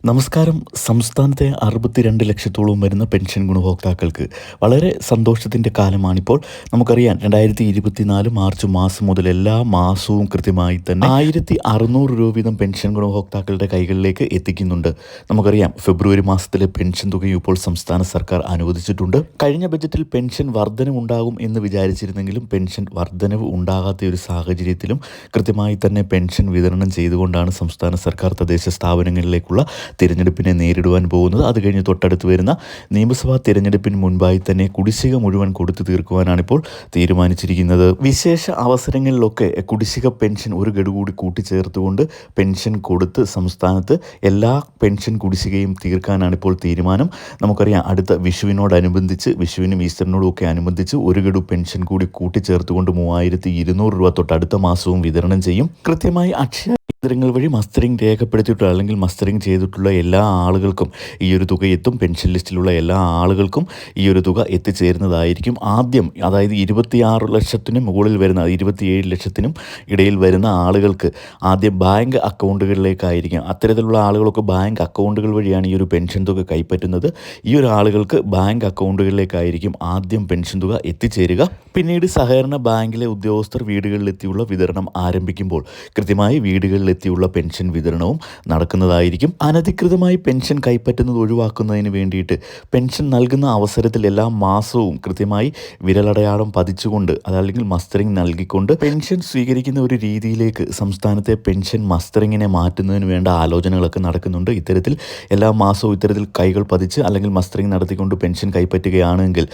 നമസ്കാരം. സംസ്ഥാനത്തെ 62 ലക്ഷത്തോളം വരുന്ന പെൻഷൻ ഗുണഭോക്താക്കൾക്ക് വളരെ സന്തോഷത്തിൻ്റെ കാലമാണിപ്പോൾ. നമുക്കറിയാം 2024 മാർച്ച് മാസം മുതൽ എല്ലാ മാസവും കൃത്യമായി തന്നെ 1600 രൂപ വീതം പെൻഷൻ ഗുണഭോക്താക്കളുടെ കൈകളിലേക്ക് എത്തിക്കുന്നുണ്ട്. നമുക്കറിയാം ഫെബ്രുവരി മാസത്തിലെ പെൻഷൻ തുകയും ഇപ്പോൾ സംസ്ഥാന സർക്കാർ അനുവദിച്ചിട്ടുണ്ട്. കഴിഞ്ഞ ബജറ്റിൽ പെൻഷൻ വർധനവ് ഉണ്ടാകും എന്ന് വിചാരിച്ചിരുന്നെങ്കിലും പെൻഷൻ വർധനവ് ഉണ്ടാകാത്ത ഒരു സാഹചര്യത്തിലും കൃത്യമായി തന്നെ പെൻഷൻ വിതരണം ചെയ്തുകൊണ്ടാണ് സംസ്ഥാന സർക്കാർ തദ്ദേശ സ്ഥാപനങ്ങളിലേക്കുള്ള തിരഞ്ഞെടുപ്പിനെ നേരിടുവാൻ പോകുന്നത്. അത് കഴിഞ്ഞ് തൊട്ടടുത്ത് വരുന്ന നിയമസഭാ തിരഞ്ഞെടുപ്പിന് മുൻപായി തന്നെ കുടിശ്ശിക മുഴുവൻ കൊടുത്തു തീർക്കുവാനാണിപ്പോൾ തീരുമാനിച്ചിരിക്കുന്നത്. വിശേഷ അവസരങ്ങളിലൊക്കെ കുടിശ്ശിക പെൻഷൻ ഒരു ഗഡു കൂടി കൂട്ടിച്ചേർത്തുകൊണ്ട് പെൻഷൻ കൊടുത്ത് സംസ്ഥാനത്ത് എല്ലാ പെൻഷൻ കുടിശ്ശികയും തീർക്കാനാണിപ്പോൾ തീരുമാനം. നമുക്കറിയാം അടുത്ത വിഷുവിനോടനുബന്ധിച്ച് വിഷുവിനും ഈസ്റ്ററിനോടും ഒക്കെ അനുബന്ധിച്ച് ഒരു ഗഡു പെൻഷൻ കൂടി കൂട്ടിച്ചേർത്തുകൊണ്ട് 3200 രൂപ തൊട്ട് അടുത്ത മാസവും വിതരണം ചെയ്യും. കൃത്യമായി അക്ഷയ കേന്ദ്രങ്ങൾ വഴി മസ്റ്ററിംഗ് രേഖപ്പെടുത്തിയിട്ടുള്ള അല്ലെങ്കിൽ മസ്റ്ററിംഗ് ചെയ്തിട്ടുള്ള എല്ലാ ആളുകൾക്കും ഈ ഒരു തുക എത്തും. പെൻഷൻ ലിസ്റ്റിലുള്ള എല്ലാ ആളുകൾക്കും ഈ ഒരു തുക എത്തിച്ചേരുന്നതായിരിക്കും. ആദ്യം അതായത് 26 ലക്ഷത്തിന് മുകളിൽ വരുന്ന 27 ലക്ഷത്തിനും ഇടയിൽ വരുന്ന ആളുകൾക്ക് ആദ്യം ബാങ്ക് അക്കൗണ്ടുകളിലേക്കായിരിക്കും. അത്തരത്തിലുള്ള ആളുകളൊക്കെ ബാങ്ക് അക്കൗണ്ടുകൾ വഴിയാണ് ഈ ഒരു പെൻഷൻ തുക കൈപ്പറ്റുന്നത്. ഈ ഒരു ആളുകൾക്ക് ബാങ്ക് അക്കൗണ്ടുകളിലേക്കായിരിക്കും ആദ്യം പെൻഷൻ തുക എത്തിച്ചേരുക. പിന്നീട് സഹകരണ ബാങ്കിലെ ഉദ്യോഗസ്ഥർ വീടുകളിലെത്തിയുള്ള വിതരണം ആരംഭിക്കുമ്പോൾ കൃത്യമായി വീടുകളിലെത്തിയുള്ള പെൻഷൻ വിതരണവും നടക്കുന്നതായിരിക്കും. അനധികൃതമായി പെൻഷൻ കൈപ്പറ്റുന്നത് ഒഴിവാക്കുന്നതിന് വേണ്ടിയിട്ട് പെൻഷൻ നൽകുന്ന അവസരത്തിൽ എല്ലാ മാസവും കൃത്യമായി വിരലടയാളം പതിച്ചുകൊണ്ട് അതല്ലെങ്കിൽ മസ്റ്ററിംഗ് നൽകിക്കൊണ്ട് പെൻഷൻ സ്വീകരിക്കുന്ന ഒരു രീതിയിലേക്ക് സംസ്ഥാനത്തെ പെൻഷൻ മസ്റ്ററിങ്ങിനെ മാറ്റുന്നതിന് വേണ്ട ആലോചനകളൊക്കെ നടക്കുന്നുണ്ട്. ഇത്തരത്തിൽ എല്ലാ മാസവും ഇത്തരത്തിൽ കൈകൾ പതിച്ച് അല്ലെങ്കിൽ മസ്റ്ററിംഗ് നടത്തിക്കൊണ്ട് പെൻഷൻ കൈപ്പറ്റുകയാണെങ്കിൽ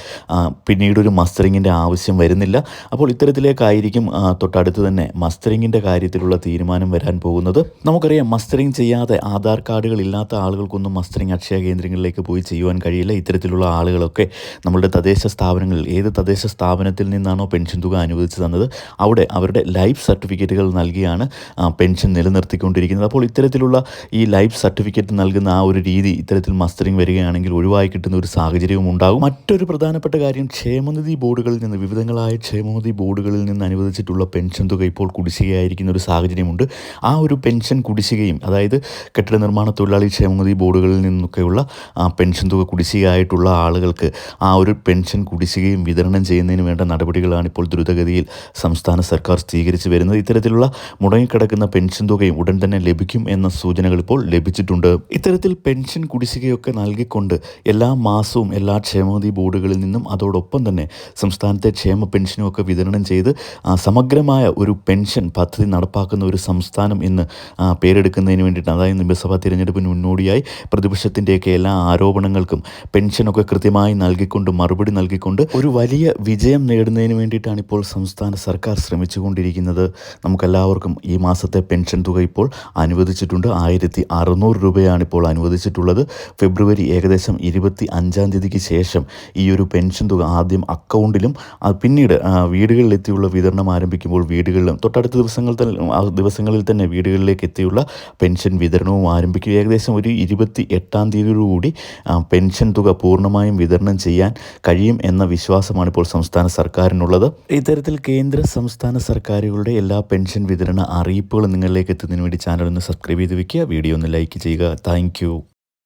പിന്നീടൊരു മസ്റ്ററിങ്ങിൻ്റെ ആവശ്യം വരുന്നില്ല. അപ്പോൾ ഇത്തരത്തിലേക്കായിരിക്കും തൊട്ടടുത്ത് തന്നെ മസ്റ്ററിങ്ങിൻ്റെ കാര്യത്തിലുള്ള തീരുമാനം വരാൻ പോകുന്നത്. നമുക്കറിയാം മസ്റ്ററിംഗ് ചെയ്യാതെ ആധാർ കാർഡുകൾ ഇല്ലാത്ത ആളുകൾക്കൊന്നും മസ്റ്ററിംഗ് അക്ഷയ കേന്ദ്രങ്ങളിലേക്ക് പോയി ചെയ്യുവാൻ കഴിയില്ല. ഇത്തരത്തിലുള്ള ആളുകളൊക്കെ നമ്മളുടെ തദ്ദേശ സ്ഥാപനങ്ങളിൽ ഏത് തദ്ദേശ സ്ഥാപനത്തിൽ നിന്നാണോ പെൻഷൻ തുക അനുവദിച്ചു തന്നത് അവിടെ അവരുടെ ലൈഫ് സർട്ടിഫിക്കറ്റുകൾ നൽകിയാണ് പെൻഷൻ നിലനിർത്തിക്കൊണ്ടിരിക്കുന്നത്. അപ്പോൾ ഇത്തരത്തിലുള്ള ഈ ലൈഫ് സർട്ടിഫിക്കറ്റ് നൽകുന്ന ആ ഒരു രീതി ഇത്തരത്തിൽ മസ്റ്ററിംഗ് വരികയാണെങ്കിൽ ഒഴിവായി കിട്ടുന്ന ഒരു സാഹചര്യവും ഉണ്ടാകും. മറ്റൊരു പ്രധാനപ്പെട്ട കാര്യം ക്ഷേമനിധി ബോർഡുകളിൽ നിന്ന് വിവിധങ്ങളായ ക്ഷേമനിധി ബോർഡുകളിൽ നിന്ന് അനുവദിച്ചിട്ടുള്ള പെൻഷൻ തുക ഇപ്പോൾ കുടിശ്ശികയായിരിക്കുന്ന ഒരു സാഹചര്യമുണ്ട്. ആ ഒരു പെൻഷൻ കുടിശ്ശികയും അതായത് കെട്ടിട നിർമ്മാണ തൊഴിലാളി ക്ഷേമനിധി ബോർഡുകളിൽ നിന്നൊക്കെയുള്ള പെൻഷൻ തുക കുടിശ്ശികയായിട്ടുള്ള ആളുകൾക്ക് ആ ഒരു പെൻഷൻ കുടിശ്ശികയും വിതരണം ചെയ്യുന്നതിന് വേണ്ട നടപടികളാണ് ഇപ്പോൾ ദ്രുതഗതിയിൽ സംസ്ഥാന സർക്കാർ സ്വീകരിച്ചു വരുന്നത്. ഇത്തരത്തിലുള്ള മുടങ്ങിക്കിടക്കുന്ന പെൻഷൻ തുകയും ഉടൻ തന്നെ ലഭിക്കും എന്ന സൂചനകൾ ഇപ്പോൾ ലഭിച്ചിട്ടുണ്ട്. ഇത്തരത്തിൽ പെൻഷൻ കുടിശ്ശികയൊക്കെ നൽകിക്കൊണ്ട് എല്ലാ മാസവും എല്ലാ ക്ഷേമനിധി ബോർഡുകളിൽ നിന്നും അതോടൊപ്പം തന്നെ സംസ്ഥാനത്തെ ക്ഷേമ പെൻഷനും ഒക്കെ വിതരണം ചെയ്ത് സമഗ്രമായ ഒരു പെൻഷൻ പദ്ധതി നടപ്പാക്കുന്ന ഒരു സംസ്ഥാനം എന്ന് പേരെടുക്കുന്നതിന് വേണ്ടിയിട്ട് അതായത് നിയമസഭാ തിരഞ്ഞെടുപ്പിന് മുന്നോടിയായി പ്രതിപക്ഷത്തിൻ്റെയൊക്കെ എല്ലാ ആരോപണങ്ങൾക്കും പെൻഷനൊക്കെ കൃത്യമായി നൽകിക്കൊണ്ട് മറുപടി നൽകിക്കൊണ്ട് ഒരു വലിയ വിജയം നേടുന്നതിന് വേണ്ടിയിട്ടാണ് ഇപ്പോൾ സംസ്ഥാന സർക്കാർ ശ്രമിച്ചുകൊണ്ടിരിക്കുന്നത്. നമുക്കെല്ലാവർക്കും ഈ മാസത്തെ പെൻഷൻ തുക ഇപ്പോൾ അനുവദിച്ചിട്ടുണ്ട്. 1600 രൂപയാണ് ഇപ്പോൾ അനുവദിച്ചിട്ടുള്ളത്. ഫെബ്രുവരി ഏകദേശം 25-ാം തീയതിക്ക് ശേഷം ഈ ഒരു പെൻഷൻ തുക ആദ്യം അക്കൗണ്ടിലും പിന്നീട് വീടുകളിലെത്തിയുള്ള വിതരണം ആരംഭിക്കുമ്പോൾ വീടുകളിലും തൊട്ടടുത്ത ദിവസങ്ങളിൽ തന്നെ വീടുകളിലേക്ക് എത്തിയുള്ള പെൻഷൻ വിതരണവും ആരംഭിക്കും. ഏകദേശം ഒരു 28-ാം തീയതിയോടുകൂടി പെൻഷൻ തുക പൂർണ്ണമായും വിതരണം ചെയ്യാൻ കഴിയും എന്ന വിശ്വാസമാണ് ഇപ്പോൾ സംസ്ഥാന സർക്കാരിനുള്ളത്. ഇത്തരത്തിൽ കേന്ദ്ര സംസ്ഥാന സർക്കാരുകളുടെ എല്ലാ പെൻഷൻ വിതരണ അറിയിപ്പുകളും നിങ്ങളിലേക്ക് എത്തുന്നതിന് വേണ്ടി ചാനൽ ഒന്ന് സബ്സ്ക്രൈബ് ചെയ്ത് വയ്ക്കുക. വീഡിയോ ഒന്ന് ലൈക്ക് ചെയ്യുക. താങ്ക്